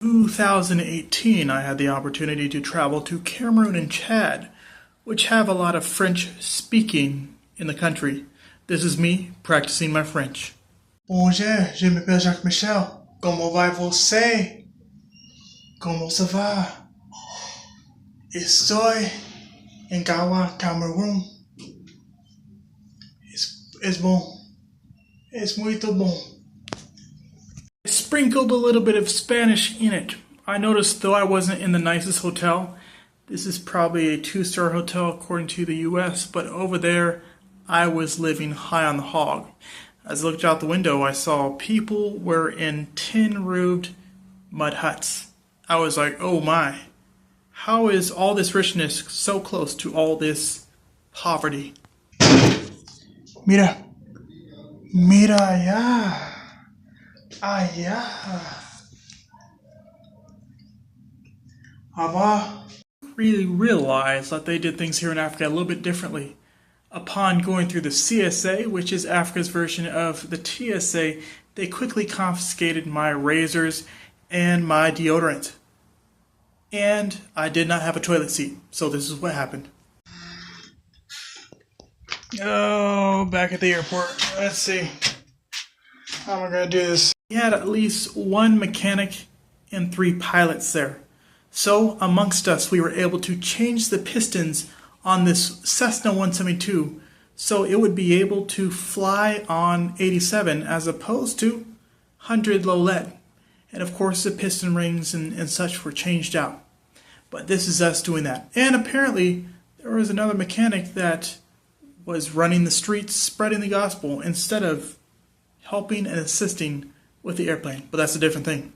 2018, I had the opportunity to travel to Cameroon and Chad, which have a lot of French speaking in the country. This is me practicing my French. Bonjour, je m'appelle Jacques Michel. Comment va você? Como se va? Estoy en Gawa, Cameroon. Es bom. Es muito bom. I sprinkled a little bit of Spanish in it. I noticed, though I wasn't in the nicest hotel, this is probably a 2-star hotel according to the US, but over there I was living high on the hog. As I looked out the window, I saw people were in tin-roofed mud huts. I was like, oh my, how is all this richness so close to all this poverty? Mira. Mira allá. Allá. Ava. Really realized that they did things here in Africa a little bit differently. Upon going through the CSA, which is Africa's version of the TSA, they quickly confiscated my razors and my deodorant. And I did not have a toilet seat, so this is what happened. Oh, back at the airport. Let's see. How am I going to do this? We had at least one mechanic and 3 pilots there. So, amongst us, we were able to change the pistons on this Cessna 172 so it would be able to fly on 87 as opposed to 100 low lead. And of course the piston rings and such were changed out. But this is us doing that. And apparently there was another mechanic that was running the streets spreading the gospel instead of helping and assisting with the airplane. But that's a different thing.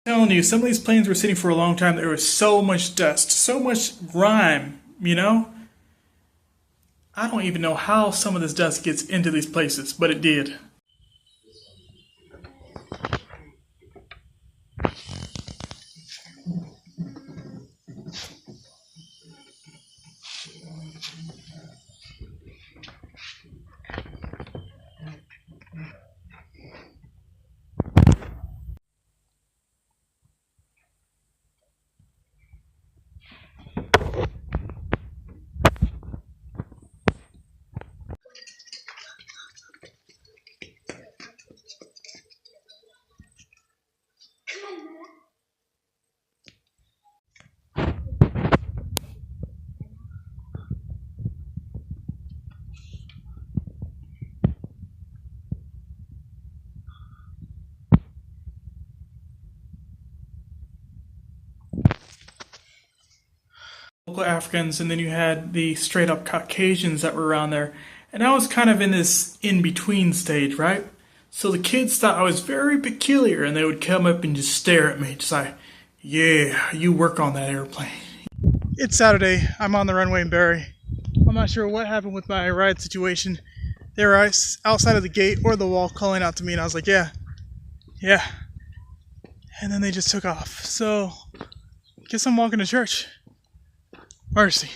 I'm telling you, some of these planes were sitting for a long time. There was so much dust, so much grime, you know? I don't even know how some of this dust gets into these places, but it did. Local Africans, and then you had the straight up Caucasians that were around there. And I was kind of in this in-between stage, right? So the kids thought I was very peculiar, and they would come up and just stare at me, just like, yeah, you work on that airplane. It's Saturday. I'm on the runway in Barrie. I'm not sure what happened with my ride situation. They were outside of the gate or the wall calling out to me, and I was like, yeah. And then they just took off. So, guess I'm walking to church. Mercy.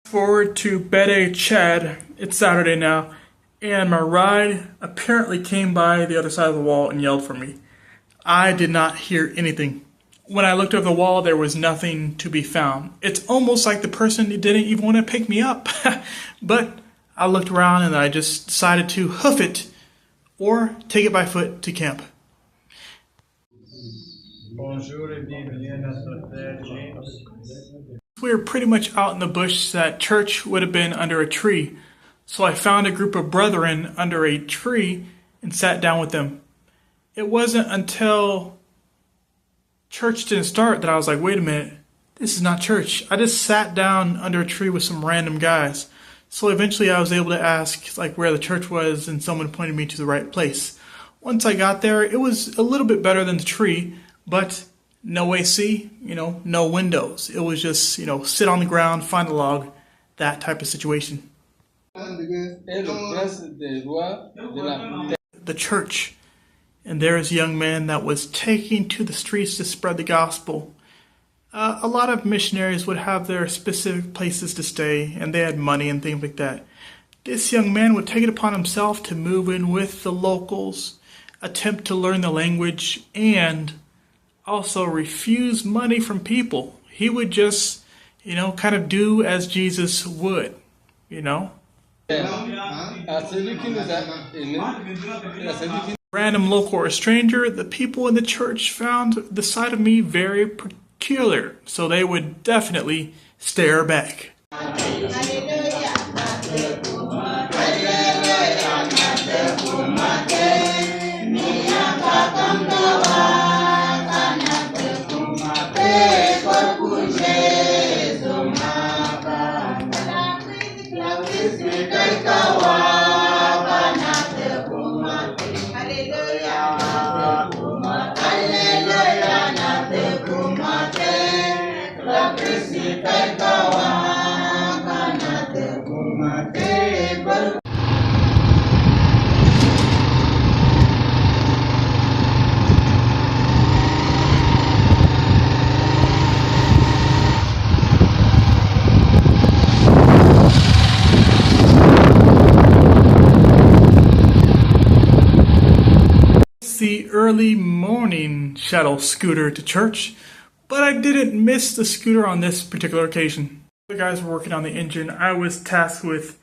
Forward to Bede, Chad. It's Saturday now, and my ride apparently came by the other side of the wall and yelled for me. I did not hear anything. When I looked over the wall, there was nothing to be found. It's almost like the person didn't even want to pick me up. But I looked around and I just decided to hoof it or take it by foot to camp. We were pretty much out in the bush. That church would have been under a tree. So I found a group of brethren under a tree and sat down with them. It wasn't until church didn't start that I was like, wait a minute, this is not church. I just sat down under a tree with some random guys. So eventually I was able to ask like where the church was, and someone pointed me to the right place. Once I got there, it was a little bit better than the tree, but no AC, no windows. It was just, sit on the ground, find a log, that type of situation. The church. And there is a young man that was taking to the streets to spread the gospel. A lot of missionaries would have their specific places to stay, and they had money and things like that. This young man would take it upon himself to move in with the locals, attempt to learn the language, and also refuse money from people. He would just, kind of do as Jesus would, Random local or stranger, the people in the church found the side of me very peculiar, so they would definitely stare back. The early morning shuttle scooter to church, but I didn't miss the scooter on this particular occasion. The guys were working on the engine. I was tasked with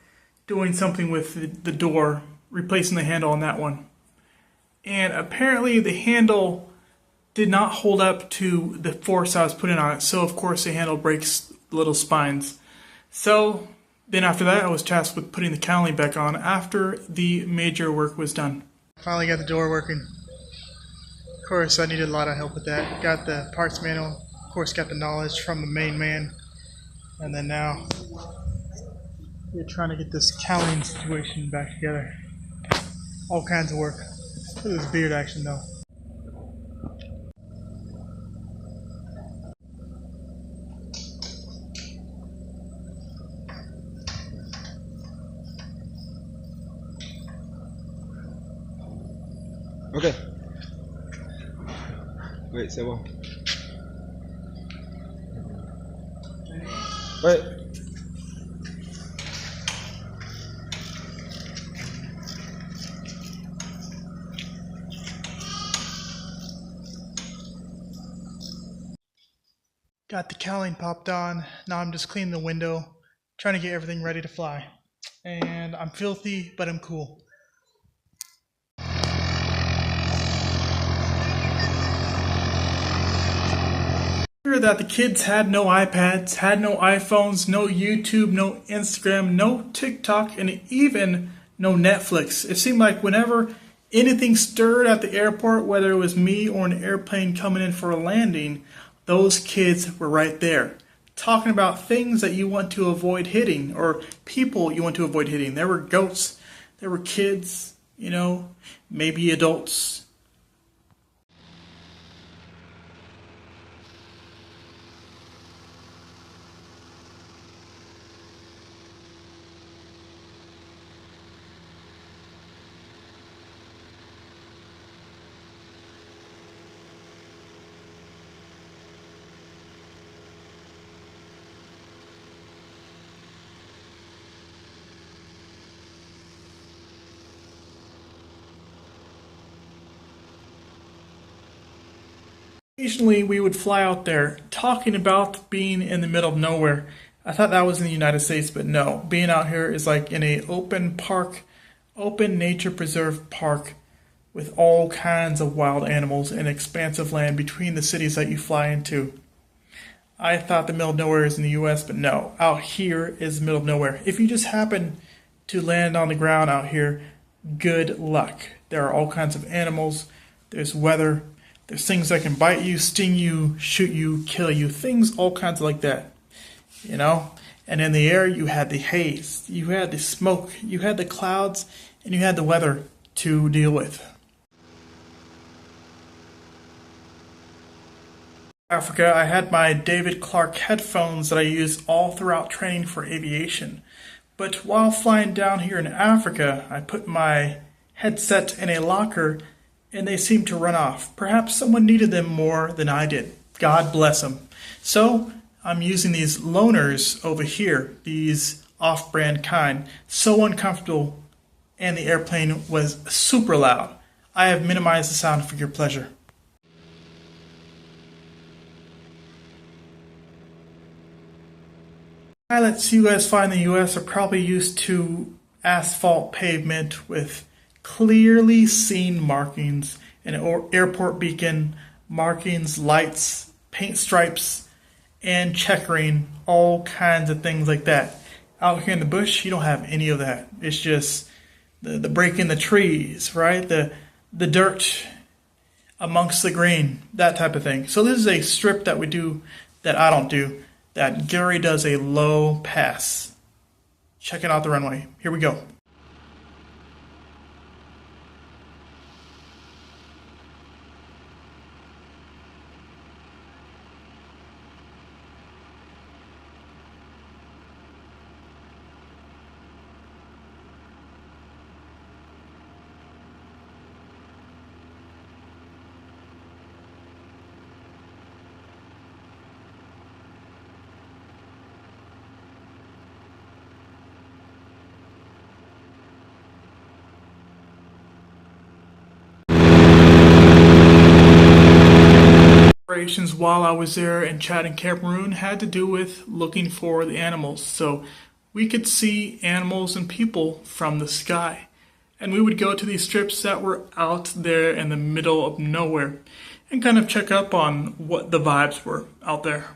doing something with the door, replacing the handle on that one. And apparently the handle did not hold up to the force I was putting on it, so of course the handle breaks the little spines. So then after that I was tasked with putting the cowling back on after the major work was done. Finally got the door working. Of course, I needed a lot of help with that. Got the parts manual, of course got the knowledge from the main man, and then now we're trying to get this cowling situation back together. All kinds of work. Look at this beard action though. Okay. Wait, say what? Wait. Got the cowling popped on. Now I'm just cleaning the window, trying to get everything ready to fly. And I'm filthy, but I'm cool. That the kids had no iPads, had no iPhones, no YouTube, no Instagram, no TikTok, and even no Netflix. It seemed like whenever anything stirred at the airport, whether it was me or an airplane coming in for a landing, those kids were right there, talking about things that you want to avoid hitting, or people you want to avoid hitting. There were goats, there were kids, maybe adults. Occasionally we would fly out there talking about being in the middle of nowhere. I thought that was in the United States, but no. Being out here is like in a open park, open nature preserve park with all kinds of wild animals and expansive land between the cities that you fly into. I thought the middle of nowhere is in the US, but no. Out here is the middle of nowhere. If you just happen to land on the ground out here, good luck. There are all kinds of animals. There's weather. There's things that can bite you, sting you, shoot you, kill you, things all kinds like that, And in the air, you had the haze, you had the smoke, you had the clouds, and you had the weather to deal with. Africa, I had my David Clark headphones that I use all throughout training for aviation. But while flying down here in Africa, I put my headset in a locker and they seemed to run off. Perhaps someone needed them more than I did. God bless them. So I'm using these loaners over here, these off-brand kind. So uncomfortable, and the airplane was super loud. I have minimized the sound for your pleasure. Pilots you guys find in the US are probably used to asphalt pavement with clearly seen markings, an airport beacon, markings, lights, paint stripes, and checkering, all kinds of things like that. Out here in the bush, you don't have any of that. It's just the break in the trees, right? The dirt amongst the green, that type of thing. So this is a strip that we do that I don't do, that Gary does a low pass. Checking out the runway. Here we go. While I was there in Chad and Cameroon had to do with looking for the animals. So we could see animals and people from the sky. And we would go to these strips that were out there in the middle of nowhere and kind of check up on what the vibes were out there.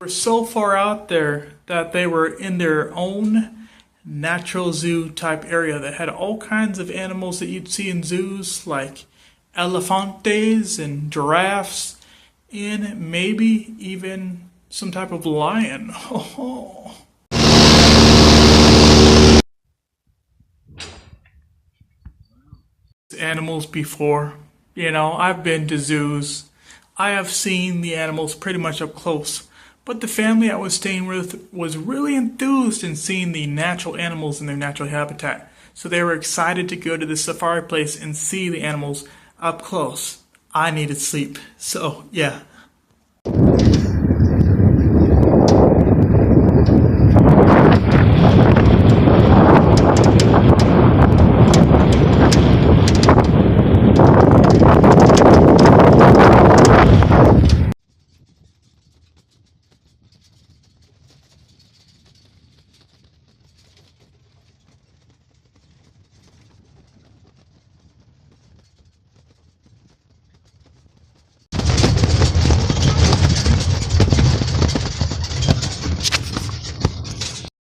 So far out there that they were in their own natural zoo type area that had all kinds of animals that you'd see in zoos, like elephantes and giraffes, and maybe even some type of lion. Animals before, I've been to zoos. I have seen the animals pretty much up close. But the family I was staying with was really enthused in seeing the natural animals in their natural habitat. So they were excited to go to the safari place and see the animals up close. I needed sleep. So, yeah.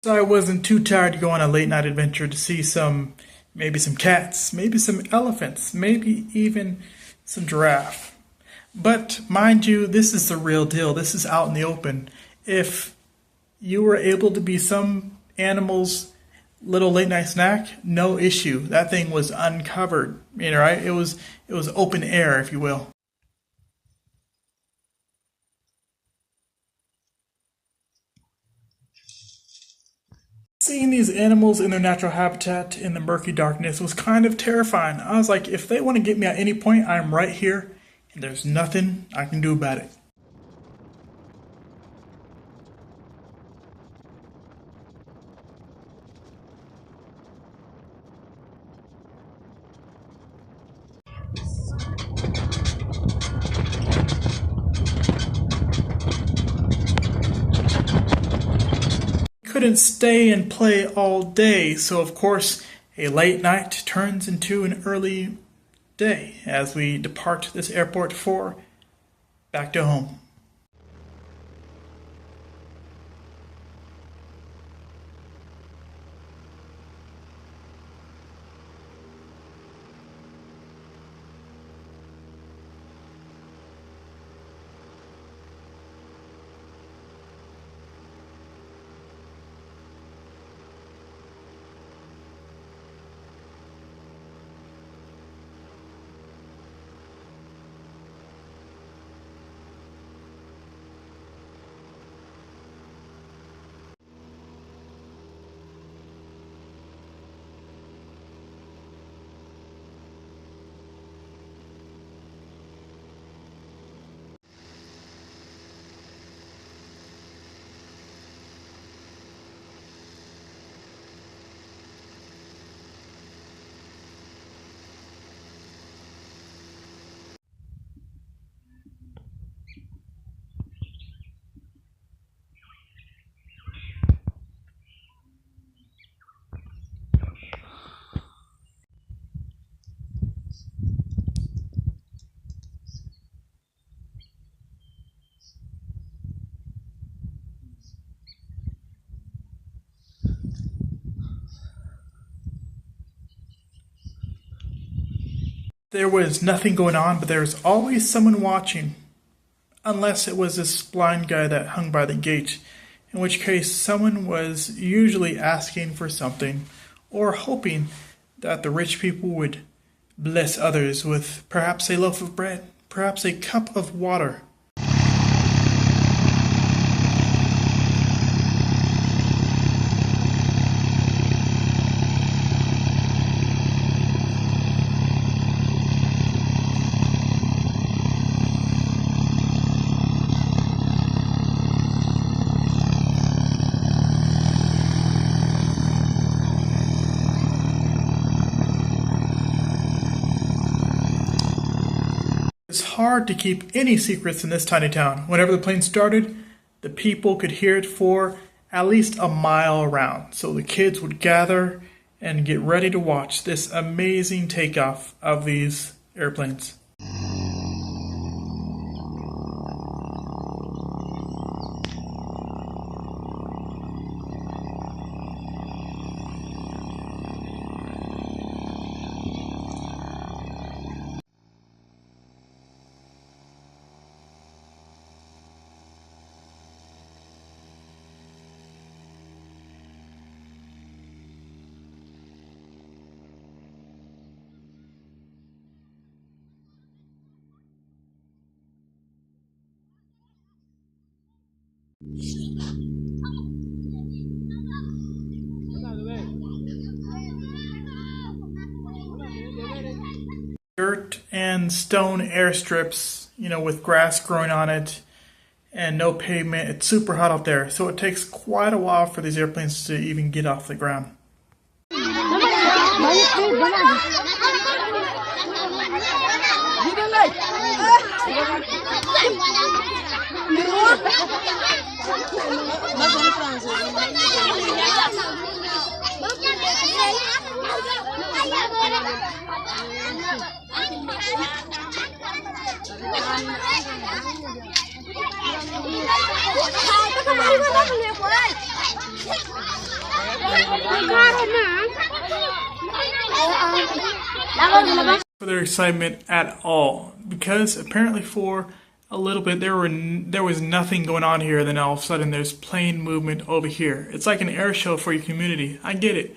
So I wasn't too tired to go on a late night adventure to see maybe some cats, maybe some elephants, maybe even some giraffe. But mind you, this is the real deal. This is out in the open. If you were able to be some animal's little late night snack, no issue. That thing was uncovered, right? It was open air, if you will. Seeing these animals in their natural habitat in the murky darkness was kind of terrifying. I was like, if they want to get me at any point, I'm right here, and there's nothing I can do about it. Couldn't stay and play all day, so of course a late night turns into an early day as we depart this airport for back to home. there was nothing going on, but there was always someone watching. Unless it was this blind guy that hung by the gate, in which case someone was usually asking for something or hoping that the rich people would bless others with perhaps a loaf of bread, perhaps a cup of water. It's hard to keep any secrets in this tiny town. Whenever the plane started, the people could hear it for at least a mile around. So the kids would gather and get ready to watch this amazing takeoff of these airplanes. Dirt and stone airstrips, with grass growing on it and no pavement. It's super hot out there, so it takes quite a while for these airplanes to even get off the ground. For their excitement at all, because apparently for a little bit there was nothing going on here, then all of a sudden there's plane movement over here. It's like an air show for your community. I get it.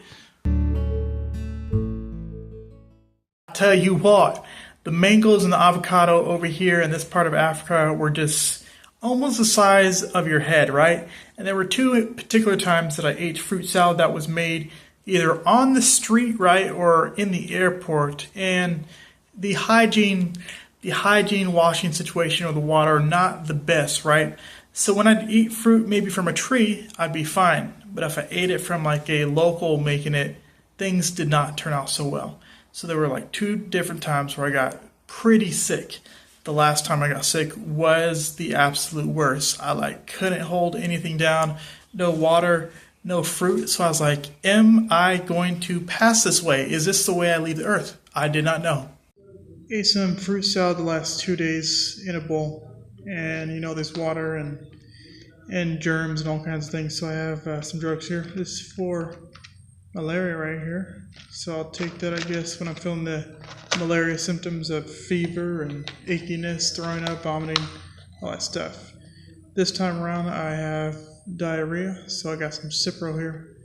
I'll tell you what, the mangoes and the avocado over here in this part of Africa were just almost the size of your head, right? And there were two particular times that I ate fruit salad that was made either on the street, right, or in the airport. And the hygiene washing situation or the water, not the best, right? So when I'd eat fruit maybe from a tree, I'd be fine. But if I ate it from like a local making it, things did not turn out so well. So there were like two different times where I got pretty sick. The last time I got sick was the absolute worst. I couldn't hold anything down, no water, no fruit. So I was like, am I going to pass this way? Is this the way I leave the earth? I did not know. Ate some fruit salad the last 2 days in a bowl. And there's water and germs and all kinds of things. So I have some drugs here. This is for malaria right here. So I'll take that, I guess, when I'm feeling the malaria symptoms of fever and achiness, throwing up, vomiting, all that stuff. This time around I have diarrhea, so I got some Cipro here.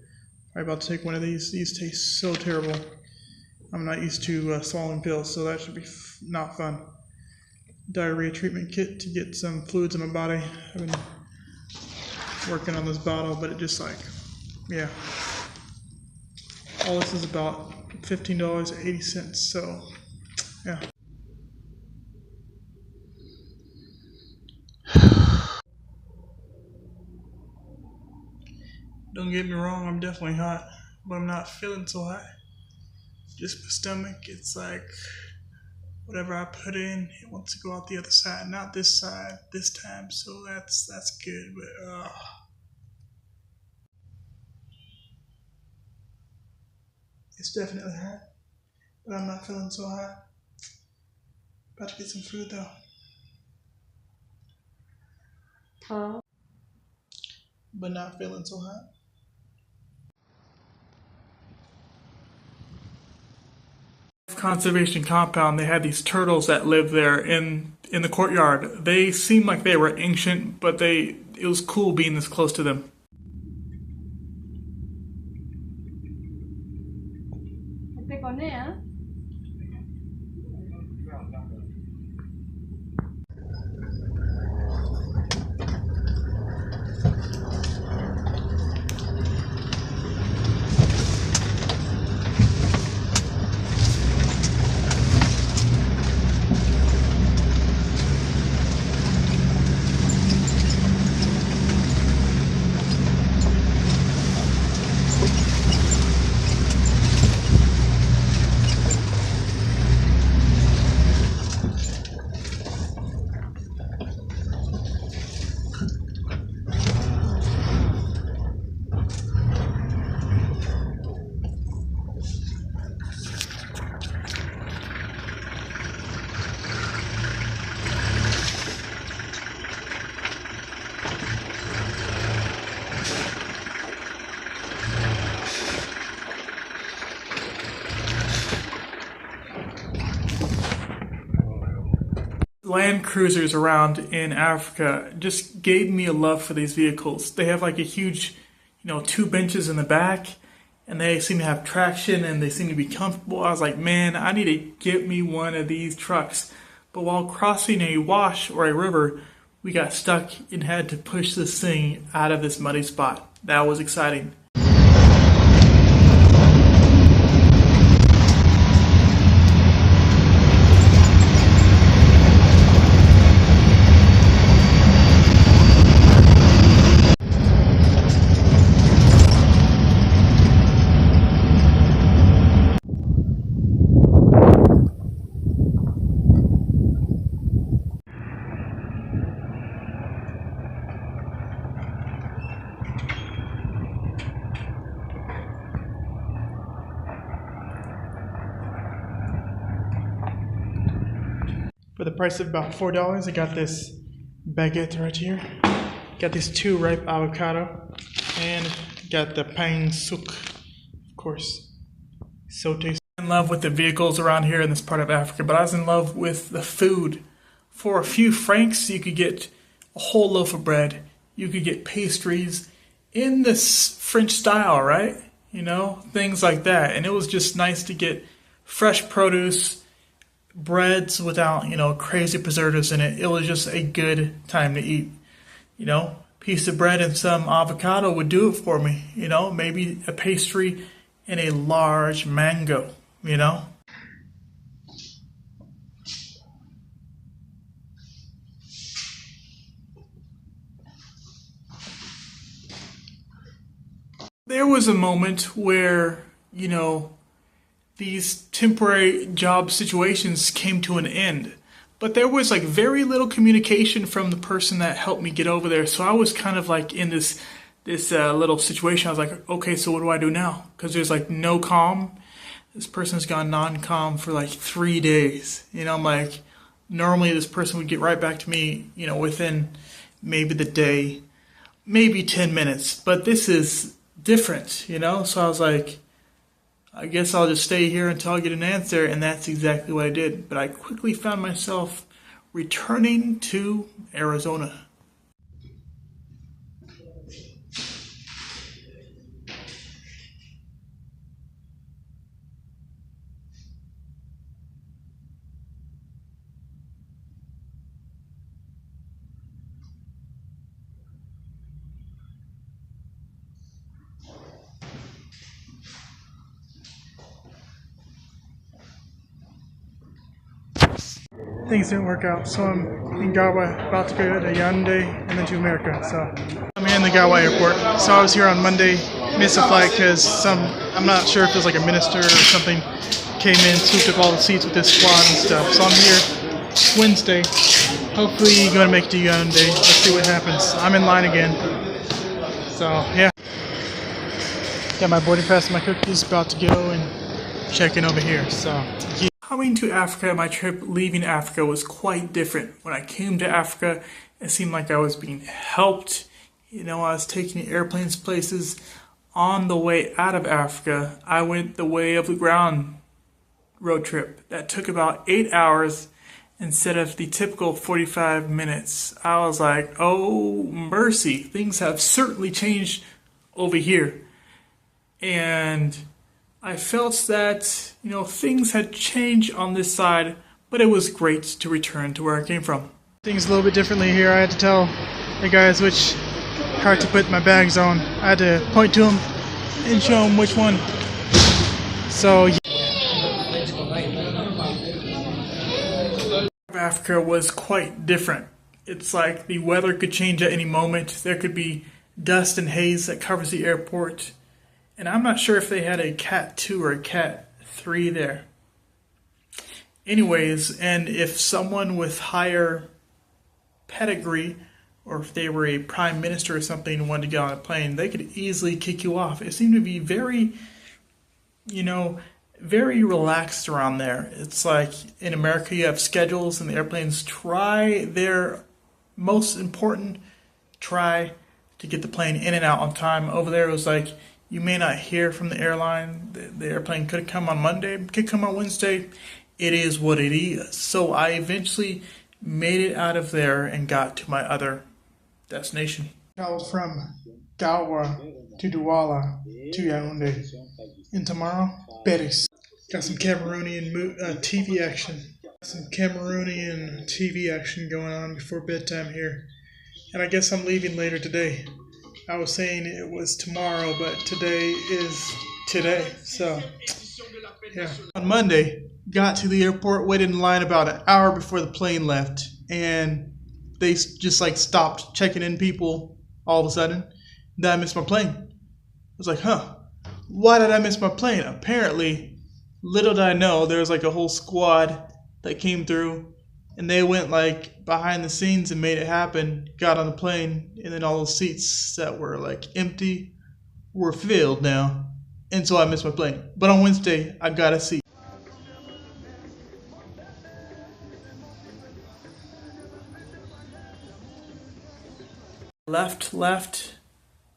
I'm about to take one of these. These taste so terrible. I'm not used to swallowing pills, so that should be not fun. Diarrhea treatment kit to get some fluids in my body. I've been working on this bottle, but it just yeah. All this is about $15.80, so yeah. Don't get me wrong, I'm definitely hot, but I'm not feeling so hot. Just my stomach, it's like whatever I put in, it wants to go out the other side, not this side this time, so that's good, but it's definitely hot, but I'm not feeling so hot. About to get some food though. But not feeling so hot. Conservation compound, they had these turtles that lived there in the courtyard. They seemed like they were ancient, but it was cool being this close to them. Land cruisers around in Africa just gave me a love for these vehicles. They have like a huge, 2 benches in the back, and they seem to have traction and they seem to be comfortable. I was like, man, I need to get me one of these trucks. But while crossing a wash or a river, we got stuck and had to push this thing out of this muddy spot. That was exciting. For the price of about $4, I got this baguette right here. Got these 2 ripe avocado, and got the pain souk, of course. So tasty. I'm in love with the vehicles around here in this part of Africa, but I was in love with the food. For a few francs, you could get a whole loaf of bread. You could get pastries in this French style, right? Things like that. And it was just nice to get fresh produce, breads without, crazy preservatives in it. It was just a good time to eat. Piece of bread and some avocado would do it for me. Maybe a pastry and a large mango, There was a moment where, these temporary job situations came to an end. But there was like very little communication from the person that helped me get over there. So I was kind of like in this little situation. I was like, okay, so what do I do now? Because there's like no comm. This person's gone non-comm for like 3 days. I'm like, normally this person would get right back to me, within maybe the day, maybe 10 minutes. But this is different, So I was like, I guess I'll just stay here until I get an answer, and that's exactly what I did. But I quickly found myself returning to Arizona. Things didn't work out, so I'm in Gawa, about to go to Yaoundé and then to America. So I'm in the Gawa airport. So I was here on Monday, missed a flight because I'm not sure if it was like a minister or something, came in, swooped up all the seats with this squad and stuff. So I'm here Wednesday. Hopefully gonna make it to Yaoundé. Let's see what happens. I'm in line again. So yeah. Got my boarding pass and my cookies, about to go and check in over here. So yeah. Coming to Africa, my trip leaving Africa was quite different. When I came to Africa, it seemed like I was being helped. I was taking airplanes places. On the way out of Africa, I went the way of the ground road trip that took about 8 hours instead of the typical 45 minutes. I was like, oh mercy, things have certainly changed over here. And I felt that, things had changed on this side, but it was great to return to where I came from. Things a little bit differently here. I had to tell the guys which cart to put my bags on. I had to point to them and show them which one. So Africa was quite different. It's like the weather could change at any moment. There could be dust and haze that covers the airport. And I'm not sure if they had a Cat 2 or a Cat 3 there. Anyways, and if someone with higher pedigree, or if they were a prime minister or something and wanted to get on a plane, they could easily kick you off. It seemed to be very, very relaxed around there. It's like in America you have schedules and the airplanes try their most important, try to get the plane in and out on time. Over there it was like, you may not hear from the airline. The airplane could come on Monday, could come on Wednesday. It is what it is. So I eventually made it out of there and got to my other destination. Traveled from Gawa to Douala to Yaoundé. And tomorrow, Paris. Got some Cameroonian TV action. Some Cameroonian TV action going on before bedtime here. And I guess I'm leaving later today. I was saying it was tomorrow, but today is today. So, yeah. On Monday, got to the airport, waited in line about an hour before the plane left. And they just stopped checking in people all of a sudden. Then I missed my plane. I was like, why did I miss my plane? Apparently, little did I know, there was a whole squad that came through. And they went behind the scenes and made it happen, got on the plane, and then all those seats that were empty were filled now. And so I missed my plane. But on Wednesday, I got a seat. Left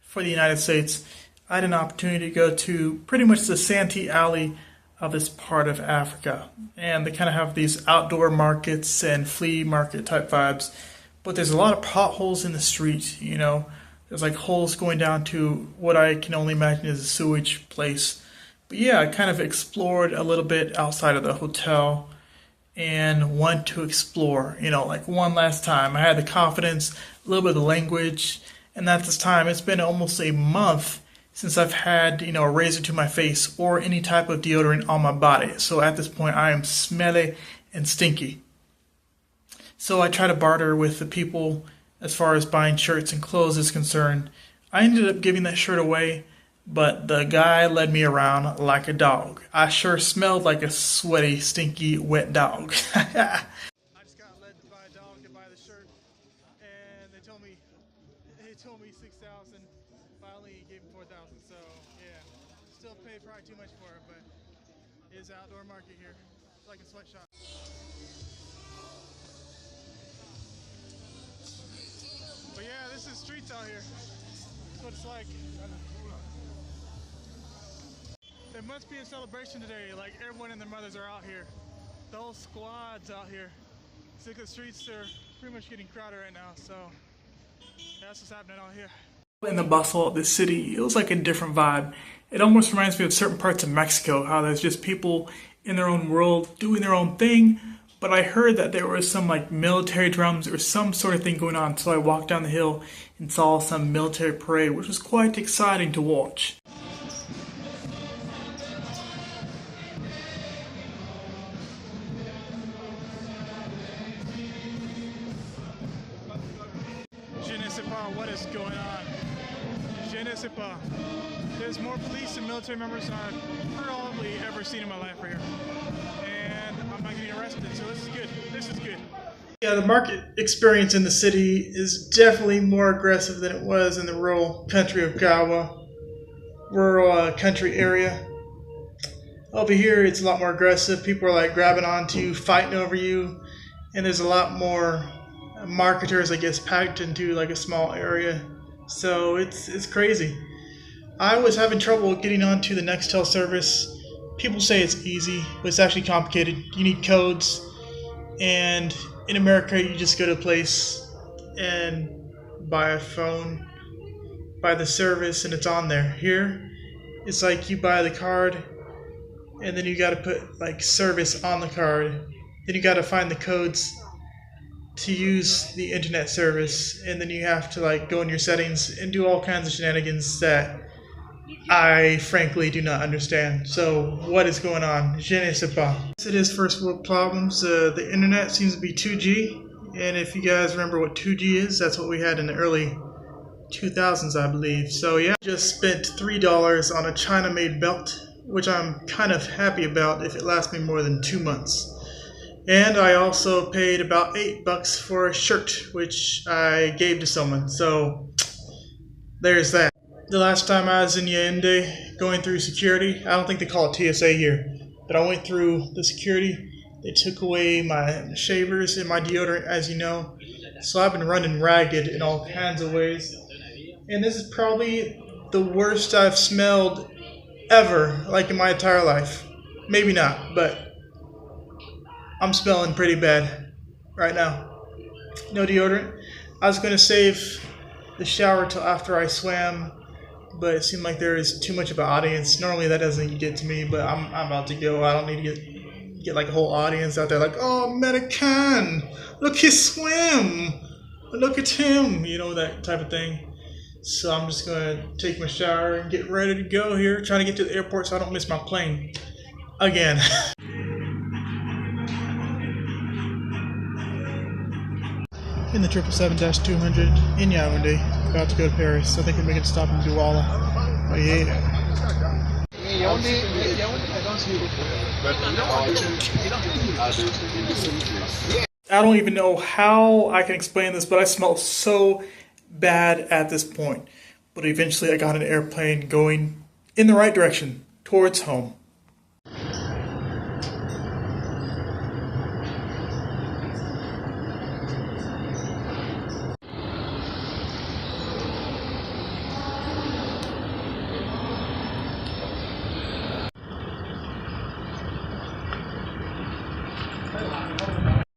for the United States. I had an opportunity to go to pretty much the Santee Alley of this part of Africa, and they kind of have these outdoor markets and flea market type vibes, but there's a lot of potholes in the street. There's holes going down to what I can only imagine is a sewage place. But yeah, I kind of explored a little bit outside of the hotel and went to explore, one last time. I had the confidence, a little bit of the language, and at this time it's been almost a month since I've had, a razor to my face or any type of deodorant on my body. So at this point, I am smelly and stinky. So I try to barter with the people as far as buying shirts and clothes is concerned. I ended up giving that shirt away, but the guy led me around like a dog. I sure smelled like a sweaty, stinky, wet dog. I just got led by a dog to buy the shirt, and they told me 6,000. Finally gave him 4,000. So yeah, still paid probably too much for it, but it is an outdoor market here, it's like a sweatshop. But yeah, this is streets out here. That's what it's like. There must be a celebration today. Everyone and their mothers are out here. The whole squad's out here. See, the streets are pretty much getting crowded right now. So that's what's happening out here. In the bustle of the city, it was like a different vibe. It almost reminds me of certain parts of Mexico, how there's just people in their own world doing their own thing. But I heard that there was some military drums or some sort of thing going on, so I walked down the hill and saw some military parade, which was quite exciting to watch. Je ne sais pas what is going on. Je ne sais pas. There's more police and military members than I've probably ever seen in my life right here. And I'm not getting arrested, so this is good. This is good. Yeah, the market experience in the city is definitely more aggressive than it was in the rural country of Gawa. Rural country area. Over here, it's a lot more aggressive. People are grabbing onto you, fighting over you. And there's a lot more marketers, I guess, packed into a small area. So it's crazy. I was having trouble getting onto the Nextel service People say it's easy, but it's actually complicated. You need codes, and in America, you just go to a place and buy a phone, buy the service, and it's on there. Here, it's like you buy the card, and then you got to put like service on the card. Then you got to find the codes to use the internet service, and then you have to like go in your settings and do all kinds of shenanigans that I frankly do not understand. So what is going on? Je ne sais pas. It is first world problems. The internet seems to be 2G, and if you guys remember what 2G is, that's what we had in the early 2000s, I believe. So yeah, just spent $3 on a China-made belt, which I'm kind of happy about if it lasts me more than 2 months. And I also paid about $8 for a shirt, which I gave to someone. So there's that. The last time I was in Yaoundé going through security, I don't think they call it TSA here, but I went through the security. They took away my shavers and my deodorant, as you know. So I've been running ragged in all kinds of ways. And this is probably the worst I've smelled ever, like in my entire life. Maybe not, but I'm smelling pretty bad right now. No deodorant. I was going to save the shower till after I swam, but it seemed like there is too much of an audience. Normally that doesn't get to me, but I'm about to go. I don't need to get like a whole audience out there like, oh, American, look, he swim. Look at him, you know, that type of thing. So I'm just going to take my shower and get ready to go here, trying to get to the airport so I don't miss my plane again. In the 777-200 in Yaoundé, about to go to Paris. I think we're making a stop in Douala. Oh yeah. I don't even know how I can explain this, but I smell so bad at this point. But eventually I got an airplane going in the right direction, towards home.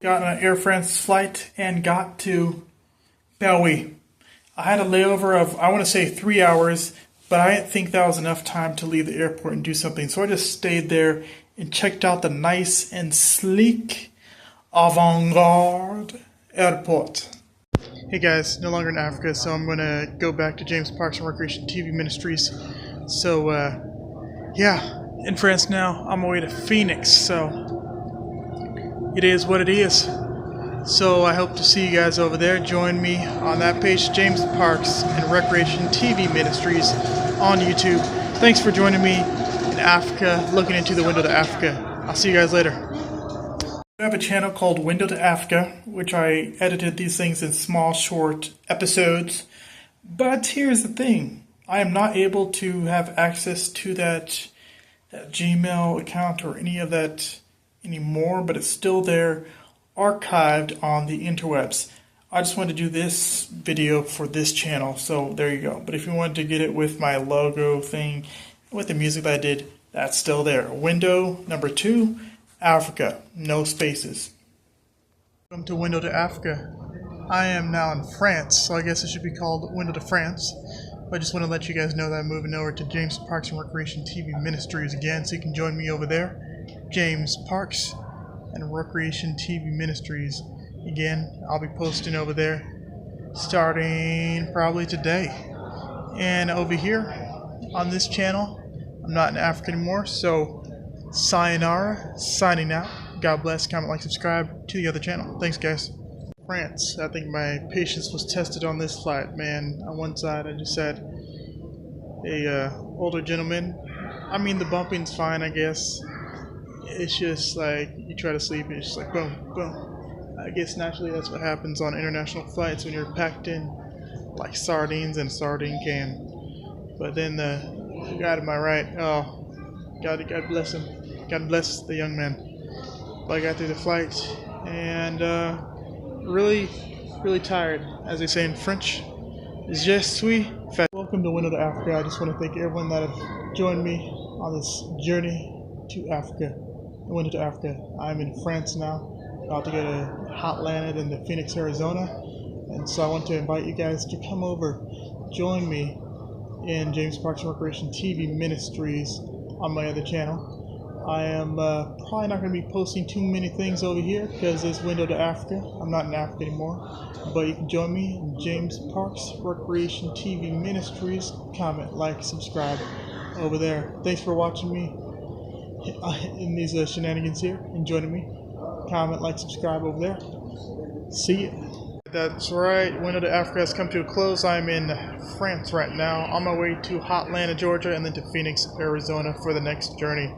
Got on an Air France flight and got to Paris. I had a layover of, I want to say 3 hours, but I didn't think that was enough time to leave the airport and do something. So I just stayed there and checked out the nice and sleek avant-garde airport. Hey guys, no longer in Africa, so I'm going to go back to James Parks and Recreation TV Ministries. So, yeah, in France now, I'm on my way to Phoenix, so it is what it is. So I hope to see you guys over there. Join me on that page, James Parks and Recreation TV Ministries on YouTube. Thanks for joining me in Africa, looking into the Window to Africa. I'll see you guys later. I have a channel called Window2Africa, which I edited these things in small, short episodes. But here's the thing. I am not able to have access to that Gmail account or any of that anymore, but it's still there, archived on the interwebs. I just wanted to do this video for this channel, so there you go. But if you wanted to get it with my logo thing, with the music that I did, that's still there. Window number 2, Africa, no spaces. Welcome to Window to Africa. I am now in France, so I guess it should be called Window to France. But I just want to let you guys know that I'm moving over to James Parks and Recreation TV Ministries again, so you can join me over there. James Parks and Recreation TV Ministries. Again, I'll be posting over there starting probably today. And over here on this channel, I'm not in Africa anymore, so sayonara, signing out. God bless, comment, like, subscribe to the other channel. Thanks guys. France, I think my patience was tested on this flight, man. On one side I just had a older gentleman. I mean, the bumping's fine, I guess. It's just like you try to sleep and it's just like boom, boom. I guess naturally that's what happens on international flights when you're packed in like sardines in a sardine can. But then the guy to my right, oh, God bless him. God bless the young man. But I got through the flight and really tired, as they say in French. Je suis fatigué. Welcome to Window to Africa. I just want to thank everyone that have joined me on this journey to Africa. Window to Africa. I'm in France now, about to go to Hotlanta and to Phoenix, Arizona. And so I want to invite you guys to come over, join me in James Parks Recreation TV Ministries on my other channel. I am probably not going to be posting too many things over here because it's Window to Africa. I'm not in Africa anymore. But you can join me in James Parks Recreation TV Ministries. Comment, like, subscribe over there. Thanks for watching me in these shenanigans here and joining me. Comment, like, subscribe over there. See ya. That's right, Window to Africa has come to a close. I'm in France right now, on my way to Hotlanta, Georgia, and then to Phoenix, Arizona for the next journey.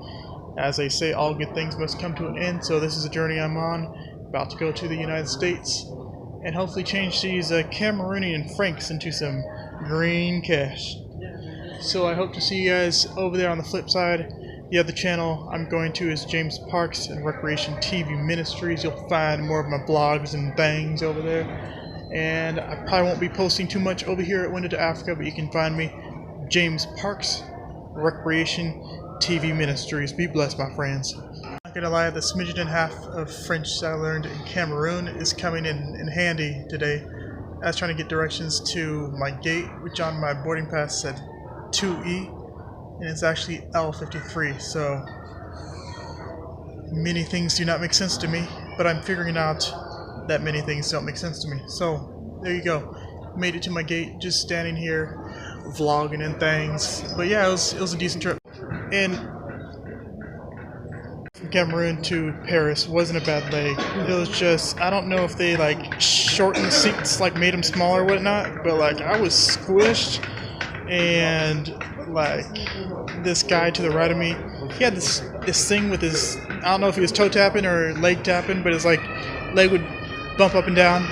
As they say, all good things must come to an end, so this is a journey I'm on, about to go to the United States, and hopefully change these Cameroonian francs into some green cash. So I hope to see you guys over there on the flip side. The other channel I'm going to is James Parks and Recreation TV Ministries. You'll find more of my blogs and things over there. And I probably won't be posting too much over here at Window to Africa, but you can find me James Parks Recreation TV Ministries. Be blessed, my friends. I'm not gonna lie, the smidgen and half of French that I learned in Cameroon is coming in handy today. I was trying to get directions to my gate, which on my boarding pass said 2E. And it's actually L53, so many things do not make sense to me, but I'm figuring out that many things don't make sense to me. So there you go, made it to my gate, just standing here vlogging and things. But yeah, it was a decent trip. And from Cameroon to Paris wasn't a bad leg. It was just, I don't know if they like shortened the seats, like made them smaller or whatnot, but like I was squished. And like this guy to the right of me, he had this thing with his, I don't know if he was toe tapping or leg tapping, but his like leg would bump up and down,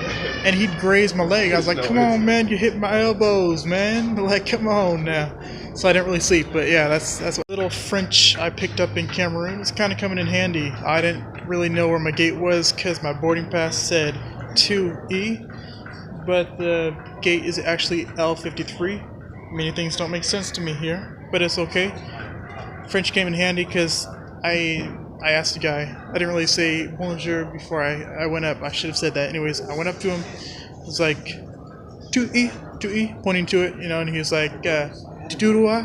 and he'd graze my leg. I was like, come on, man, you hit my elbows, man. Like, come on now. So I didn't really sleep, but yeah, that's what little French I picked up in Cameroon. It's kind of coming in handy. I didn't really know where my gate was because my boarding pass said 2E, but the gate is actually L53. Many things don't make sense to me here, but it's okay. French came in handy because I asked the guy. I didn't really say bonjour before I went up. I should have said that. Anyways, I went up to him. I was like, 2E, pointing to it, you know, and he was like, tout droit,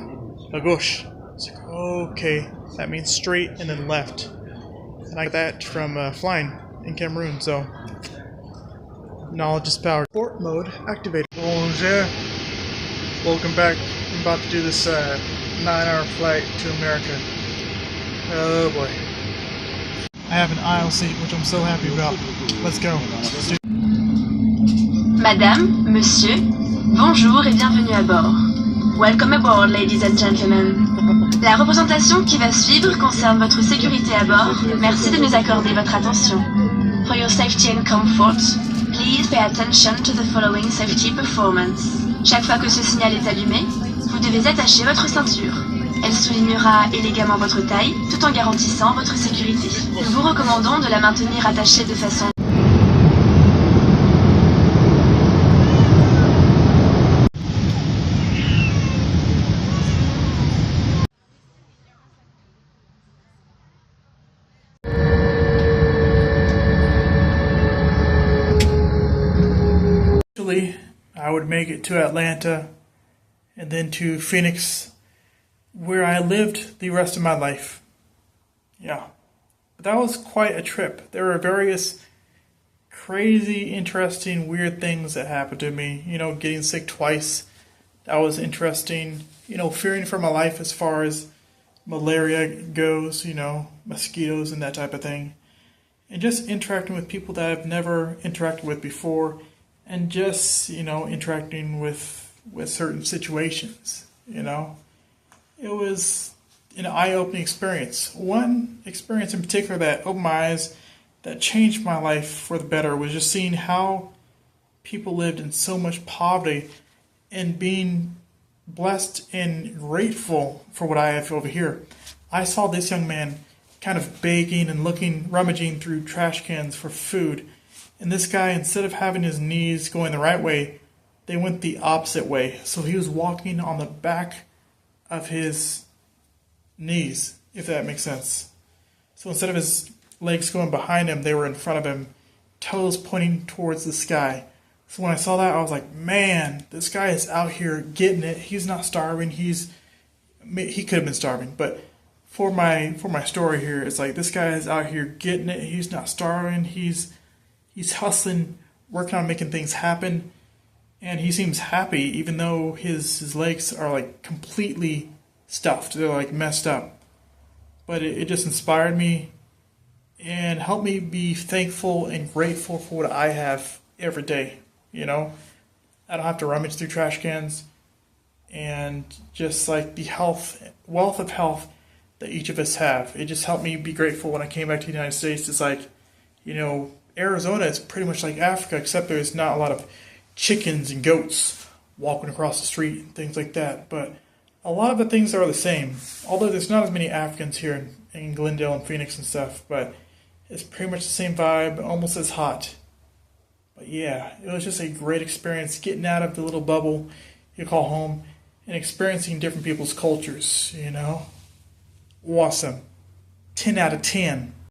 à gauche. I was like, okay, that means straight and then left. And I got that from flying in Cameroon, so knowledge is power. Sport mode activated. Bonjour. Welcome back. I'm about to do this 9-hour flight to America. Oh boy. I have an aisle seat, which I'm so happy about. Let's go. Madame, Monsieur, bonjour et bienvenue à bord. Welcome aboard, ladies and gentlemen. La représentation qui va suivre concerne votre sécurité à bord. Merci de nous accorder votre attention. For your safety and comfort, please pay attention to the following safety performance. Chaque fois que ce signal est allumé, vous devez attacher votre ceinture. Elle soulignera élégamment votre taille, tout en garantissant votre sécurité. Nous vous recommandons de la maintenir attachée de façon I would make it to Atlanta and then to Phoenix, where I lived the rest of my life. Yeah, but that was quite a trip. There were various crazy, interesting, weird things that happened to me. You know, getting sick twice. That was interesting. You know, fearing for my life as far as malaria goes, you know, mosquitoes and that type of thing. And just interacting with people that I've never interacted with before. And just, you know, interacting with certain situations, you know. It was an eye-opening experience. One experience in particular that opened my eyes, that changed my life for the better, was just seeing how people lived in so much poverty and being blessed and grateful for what I have over here. I saw this young man kind of begging and rummaging through trash cans for food. And this guy, instead of having his knees going the right way, they went the opposite way. So he was walking on the back of his knees, if that makes sense. So instead of his legs going behind him, they were in front of him, toes pointing towards the sky. So when I saw that, I was like, man, this guy is out here getting it. He's not starving. He could have been starving, but for my story here, it's like this guy is out here getting it. He's not starving. He's hustling, working on making things happen, and he seems happy, even though his legs are like completely stuffed. They're like messed up. But it just inspired me and helped me be thankful and grateful for what I have every day. You know, I don't have to rummage through trash cans, and just like the wealth of health that each of us have. It just helped me be grateful when I came back to the United States. It's like, you know, Arizona is pretty much like Africa, except there's not a lot of chickens and goats walking across the street and things like that. But a lot of the things are the same, although there's not as many Africans here in Glendale and Phoenix and stuff, but it's pretty much the same vibe, almost as hot. But yeah, it was just a great experience getting out of the little bubble you call home and experiencing different people's cultures, you know. Awesome. 10 out of 10.